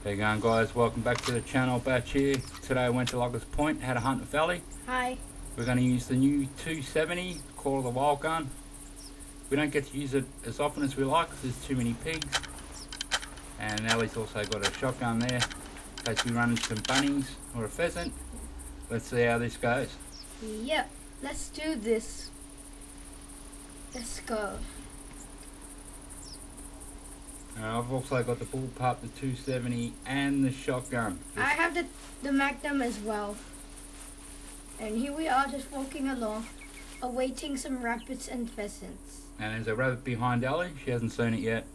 How you going, guys? Welcome back to the channel. Batch here. Today I went to Loggers Point, had a hunt with Ellie. Hi. We're going to use the new 270 Call of the Wild gun. We don't get to use it as often as we like because there's too many pigs. And Ellie's also got a shotgun there in case we run into some bunnies or a pheasant. Let's see how this goes. Yep, let's do this. Let's go. I've also got the bullpup, the 270 and the shotgun. I have the Magnum as well. And here we are just walking along, awaiting some rabbits and pheasants. And there's a rabbit behind Ellie. She hasn't seen it yet.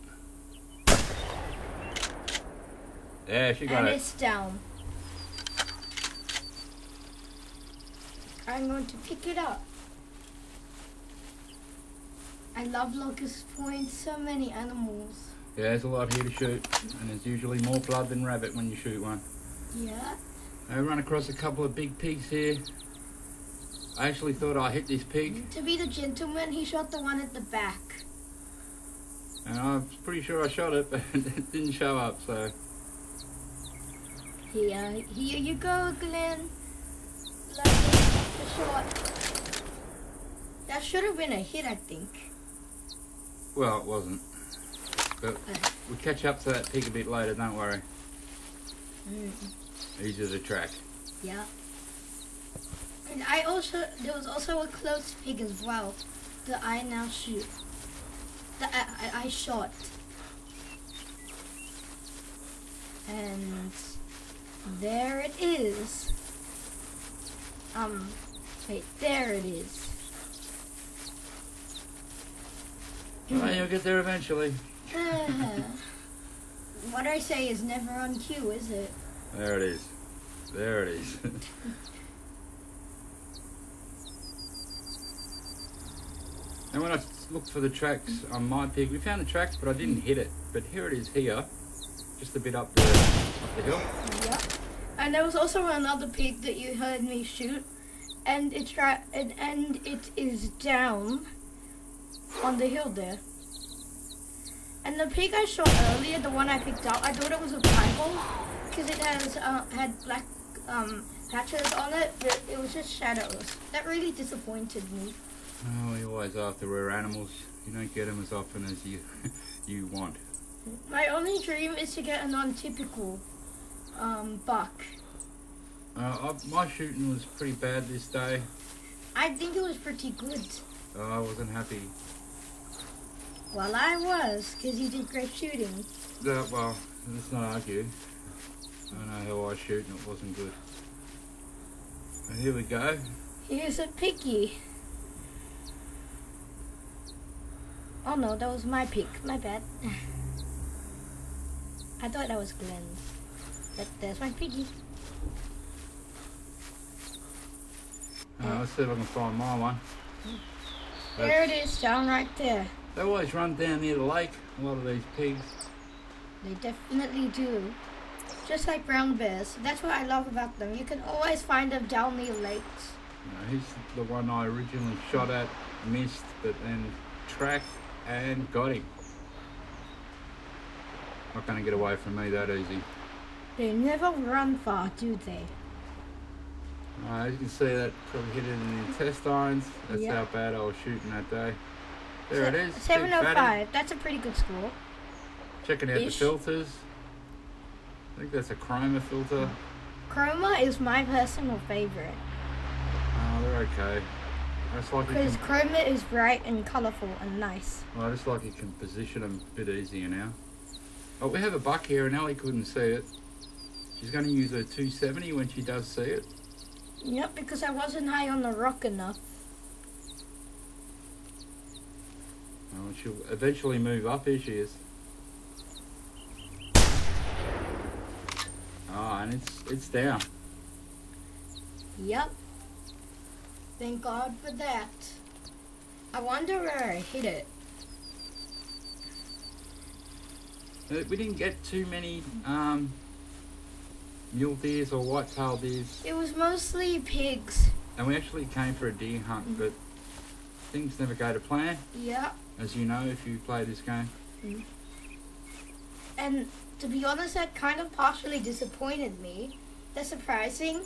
Yeah, she got and it. And it's down. I'm going to pick it up. I love Locust Point, so many animals. Yeah, there's a lot here to shoot, and there's usually more blood than rabbit when you shoot one. Yeah. I run across a couple of big pigs here. I actually thought I hit this pig. To be the gentleman, he shot the one at the back. And I was pretty sure I shot it, but it didn't show up, so... Here you go, Glenn. The shot. That should have been a hit, I think. Well, it wasn't. But we'll catch up to that pig a bit later, don't worry. Easy to track. Yeah. And there was also a close pig as well that I now shoot. That I shot. And there it is. Wait, there it is. Well, you'll get there eventually. What I say is never on cue, is it? There it is. There it is. And when I looked for the tracks on my pig, we found the tracks, but I didn't hit it. But here it is here, just a bit up the hill. Yep. And there was also another pig that you heard me shoot, and it is down on the hill there. And the pig I shot earlier, the one I picked up, I thought it was a piebald because it had black patches on it, but it was just shadows. That really disappointed me. Oh, you're always after rare animals. You don't get them as often as you want. My only dream is to get a non-typical buck. My shooting was pretty bad this day. I think it was pretty good. I wasn't happy. Well, I was, because you did great shooting. Well, let's not argue. I know how I shoot and it wasn't good. And here we go. Here's a piggy. Oh no, that was my pig. My bad. I thought that was Glenn's. But there's my piggy. Let's see if I can find my one. There it is, down right there. They always run down near the lake, a lot of these pigs. They definitely do. Just like brown bears. That's what I love about them. You can always find them down near lakes. He's the one I originally shot at, missed, but then tracked and got him. Not going to get away from me that easy. They never run far, do they? As you can see, that probably hit it in the intestines. That's Yep. how bad I was shooting that day. There it is. big 705. fatty. That's a pretty good score. Checking out the Ish. filters. I think that's a chroma filter. Chroma is my personal favorite. Oh, they're okay. I just like you Because can, chroma is bright and colourful and nice. well, I just like you can position them a bit easier now. Oh, we have a buck here and Ellie couldn't see it. She's going to use her 270 when she does see it. Yep, because I wasn't high on the rock enough. Oh, she'll eventually move up. Here she is. Oh, and it's down. Yep. Thank God for that. I wonder where I hit it. We didn't get too many mule deers or white-tailed deers. It was mostly pigs. And we actually came for a deer hunt, but things never go to plan, Yeah. as you know if you play this game. And to be honest, that kind of partially disappointed me. That's surprising.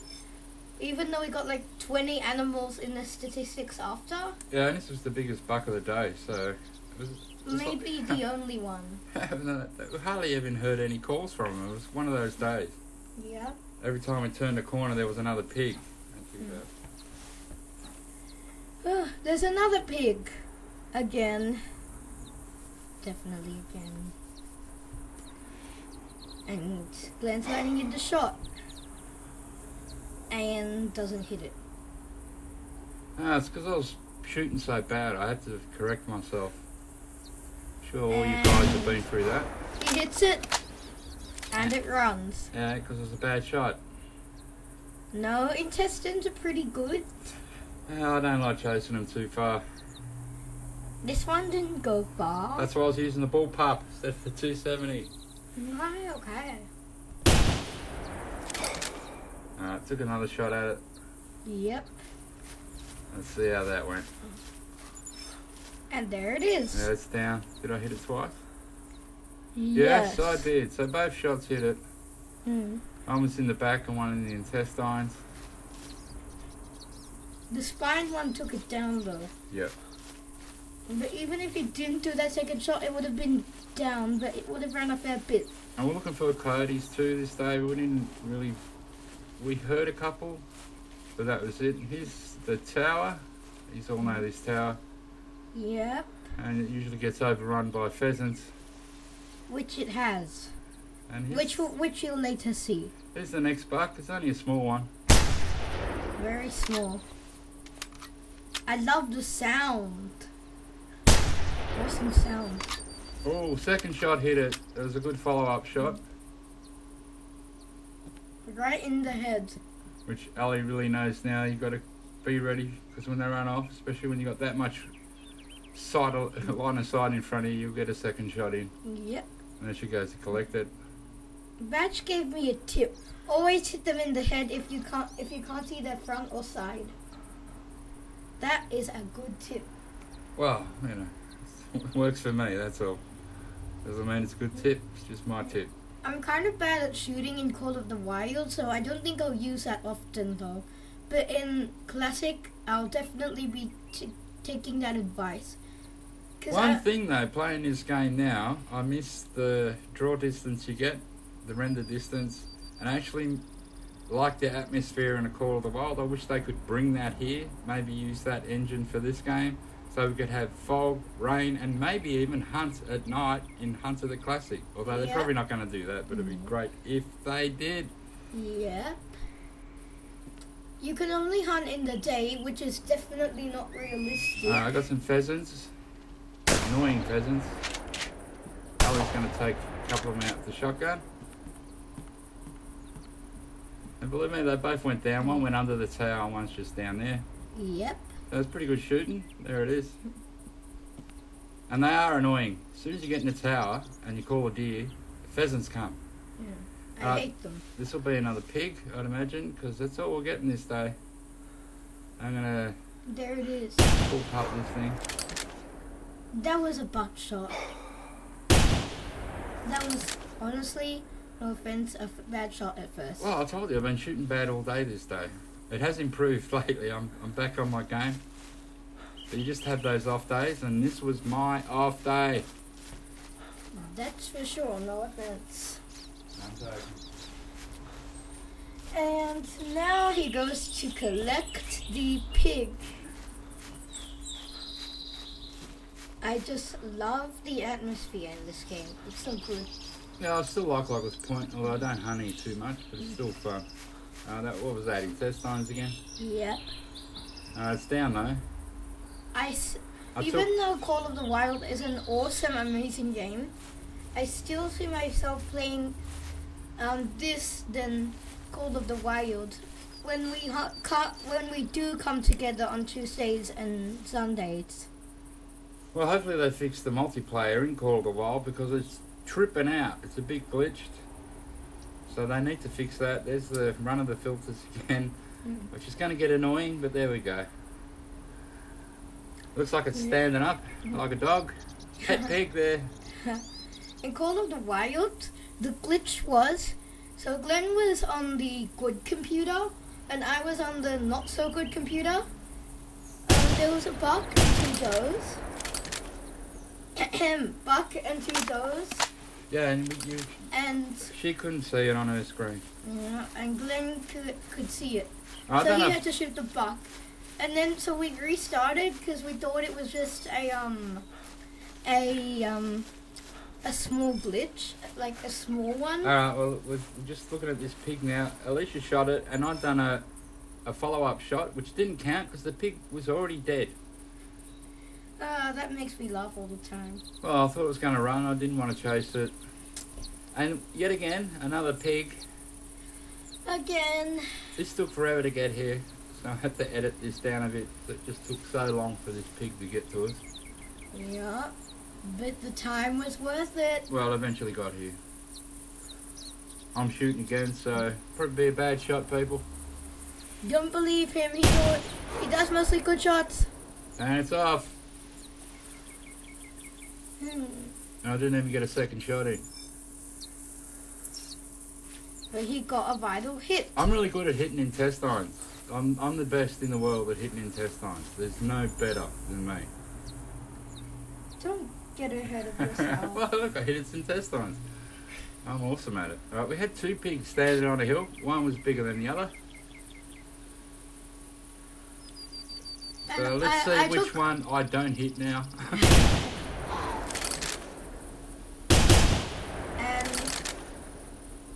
Even though we got like 20 animals in the statistics after. Yeah, and this was the biggest buck of the day, so... it was Maybe the only one. We hardly even heard any calls from him. It was one of those days. Yeah. Every time we turned a corner, there was another pig. There's another pig. Again. Definitely again. And Glenn's landing in the shot. And doesn't hit it. It's because I was shooting so bad. I had to correct myself. Sure, all you guys have been through that. He hits it. And it runs. Yeah, because it was a bad shot. No, intestines are pretty good. Yeah, I don't like chasing them too far. This one didn't go far. That's why I was using the bull pup instead of the 270. Right, okay. Took another shot at it. Yep. Let's see how that went. And there it is. Yeah, it's down. Did I hit it twice? Yes, I did. So both shots hit it. Mm. One was in the back and one in the intestines. The spine one took it down though. Yep. But even if it didn't do that second shot, it would have been down, but it would have ran a fair bit. And we're looking for coyotes too this day. We didn't really... We heard a couple, but that was it. Here's the tower. You all know this tower. Yep. And it usually gets overrun by pheasants. Which it has. And Which you'll later see. Here's the next buck. It's only a small one. Very small. I love the sound. Awesome sound. Oh, second shot hit it. It was a good follow-up shot. Right in the head. Which Ali really knows now. You've got to be ready, because when they run off, especially when you've got that much line of sight in front of you, you'll get a second shot in. Yep. And then she goes to collect it. Batch gave me a tip. Always hit them in the head if you can't see their front or side. That is a good tip. Well, it works for me, that's all. Doesn't mean it's a good tip, it's just my tip. I'm kind of bad at shooting in Call of the Wild, so I don't think I'll use that often though. But in Classic, I'll definitely be taking that advice. One thing though, playing this game now, I miss the draw distance you get, the render distance, and I actually like the atmosphere in a Call of the Wild. I wish they could bring that here, maybe use that engine for this game, so we could have fog, rain, and maybe even hunt at night in Hunter the Classic. Although they're probably not going to do that, but it'd be great if they did. Yeah. You can only hunt in the day, which is definitely not realistic. I got some pheasants. Annoying pheasants. Ali's going to take a couple of them out with the shotgun. And believe me, they both went down. One went under the tower and one's just down there. Yep. That was pretty good shooting. There it is. And they are annoying. As soon as you get in the tower and you call a deer, pheasants come. Yeah. I hate them. This will be another pig, I'd imagine, because that's all we're getting this day. I'm going to... There it is. Pull up this thing. That was a butt shot. That was, honestly, no offense, a bad shot at first. Well, I told you, I've been shooting bad all day this day. It has improved lately. I'm back on my game. But you just have those off days, and this was my off day. That's for sure, no offense. I'm joking. And now he goes to collect the pig. I just love the atmosphere in this game. It's so good. Yeah, I still like Lockett's Point, although I don't hunt here too much, but it's still fun. What was that, intestines again? Yep. It's down though. Even though Call of the Wild is an awesome, amazing game, I still see myself playing this than Call of the Wild when we do come together on Tuesdays and Sundays. Well, hopefully they fix the multiplayer in Call of the Wild, because it's tripping out. It's a bit glitched. So they need to fix that. There's the run of the filters again, which is going to get annoying, but there we go. Looks like it's standing up like a dog. Pet pig there. In Call of the Wild, the glitch was, so Glenn was on the good computer, and I was on the not so good computer. There was a Buck and 2 does. Buck and 2 does. Yeah, And she couldn't see it on her screen. yeah, and Glenn could see it. I So don't he know. had to shoot the buck. And then so we restarted because we thought it was just a small glitch, like a small one. Alright, well, we're just looking at this pig now. Alicia shot it, and I've done a follow-up shot, which didn't count because the pig was already dead. That makes me laugh all the time. Well, I thought it was going to run. I didn't want to chase it. And yet again, another pig. Again. This took forever to get here, so I had to edit this down a bit. It just took so long for this pig to get to us. Yeah, but the time was worth it. Well, it eventually got here. I'm shooting again, so probably be a bad shot, people. Don't believe him. He does mostly good shots. And it's off. Hmm. And I didn't even get a second shot in. But he got a vital hit. I'm really good at hitting intestines. I'm the best in the world at hitting intestines. There's no better than me. Don't get ahead of yourself. Well, look, I hit its intestines. I'm awesome at it. We had 2 pigs standing on a hill. One was bigger than the other. So let's see which one I don't hit now. And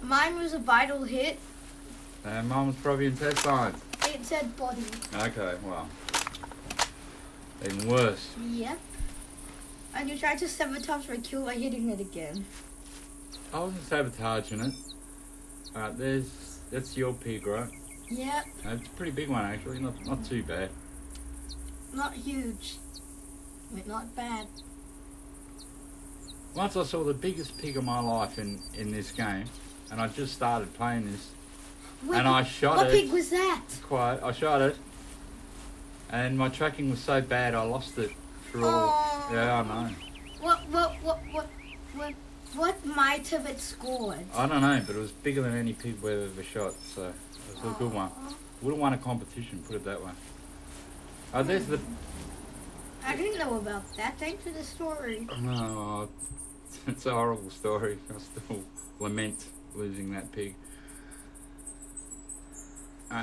mine was a vital hit. And mine was probably intestines. It said body. Okay, well. Even worse. Yep. And you tried to sabotage my kill by hitting it again. I wasn't sabotaging it. Alright, that's your pig, right? Yep. It's a pretty big one actually, not too bad. Not huge. But not bad. Once I saw the biggest pig of my life in this game, and I just started playing this, Wait, and I shot it. What pig was that? Quiet. I shot it, and my tracking was so bad I lost it through all. Yeah, I know. What might have it scored? I don't know, but it was bigger than any pig we've ever shot, so it was a good one. Would have won a competition, put it that way. There's the. I didn't know about that. Thanks for the story. Oh, it's a horrible story. I still lament losing that pig.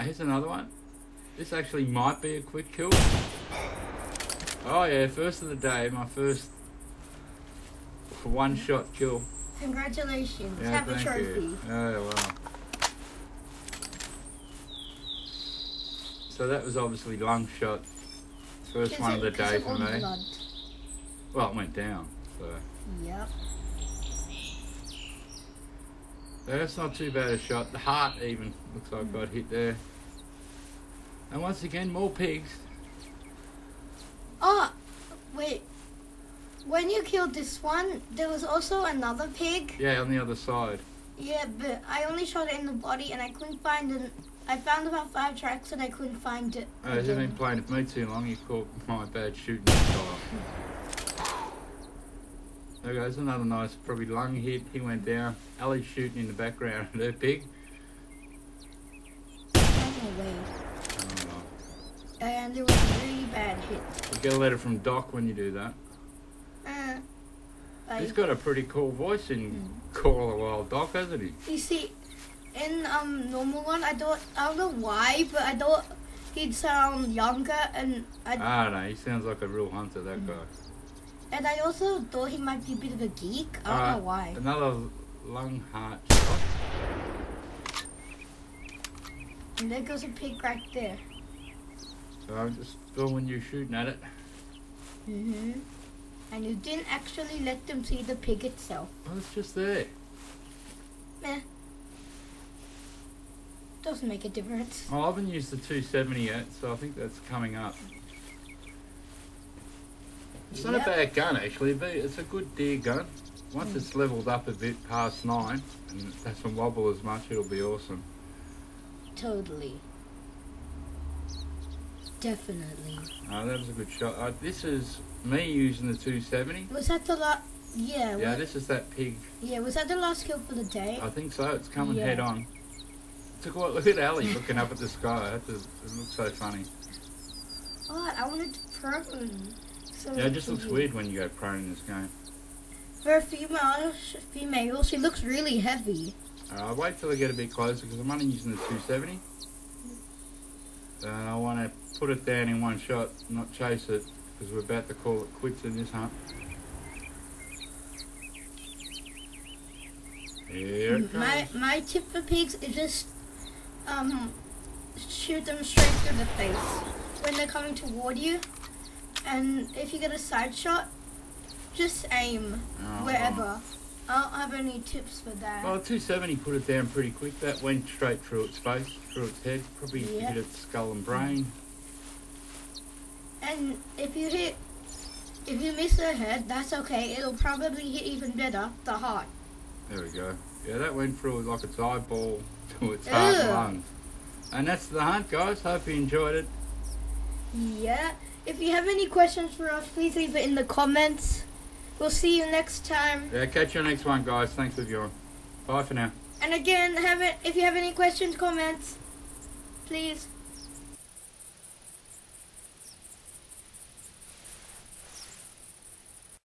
Here's another one. This actually might be a quick kill. Oh yeah, first of the day, my first one-shot kill. Congratulations. Yeah, Have a thank trophy. you. Oh wow. So that was obviously long shot. First one of the day for me. Blood. Well, it went down, so. Yep. That's not too bad a shot. The heart even looks like got hit there. And once again, more pigs. Oh, wait. When you killed this one, there was also another pig. Yeah, on the other side. Yeah, but I only shot it in the body and I couldn't find it. I found about 5 tracks and I couldn't find it. Oh, he's been playing with me too long. He caught my bad shooting style. There goes another nice, probably lung hit. He went down. Ellie's shooting in the background at her pig. Anyway. Oh, And it was a really bad hit. you get a letter from Doc when you do that. He's got a pretty cool voice in Call of the Wild Doc, hasn't he? You see, in normal one, I don't know why, but I thought he'd sound younger, and I don't know. He sounds like a real hunter, that guy. And I also thought he might be a bit of a geek. I don't know why. Another lung heart shot. And there goes a pig right there. So I'm just filming you shooting at it. And you didn't actually let them see the pig itself. Well, it's just there. Meh. Doesn't make a difference. Oh, I haven't used the 270 yet, so I think that's coming up. It's not a bad gun, actually, but it's a good deer gun. Once it's leveled up a bit past 9 and it doesn't wobble as much, it'll be awesome. Totally. Definitely. That was a good shot. This is me using the 270. Was that the Yeah. Yeah, this is that pig. Yeah, was that the last kill for the day? I think so. It's coming Yeah. head on. Look at Ali looking up at the sky. It looks so funny. Oh, I wanted to prone. So Yeah, it just looks weird when you go prone in this game. For a female, she looks really heavy. I'll wait till I get a bit closer because I'm only using the 270. And I want to put it down in one shot, not chase it, because we're about to call it quits in this hunt. Here it comes. My tip for pigs is just shoot them straight through the face when they're coming toward you, and if you get a side shot, just aim wherever. I don't have any tips for that. Well, 270 put it down pretty quick. That went straight through its face, through its head. Probably hit its skull and brain. And if you miss the head, that's okay. It'll probably hit even better the heart. There we go. Yeah, that went through like its eyeball to its heart and lungs. And that's the hunt, guys. Hope you enjoyed it. Yeah. If you have any questions for us, please leave it in the comments. We'll see you next time. Yeah, catch you next one, guys. Thanks for viewing. Bye for now. And again, if you have any questions, comments, please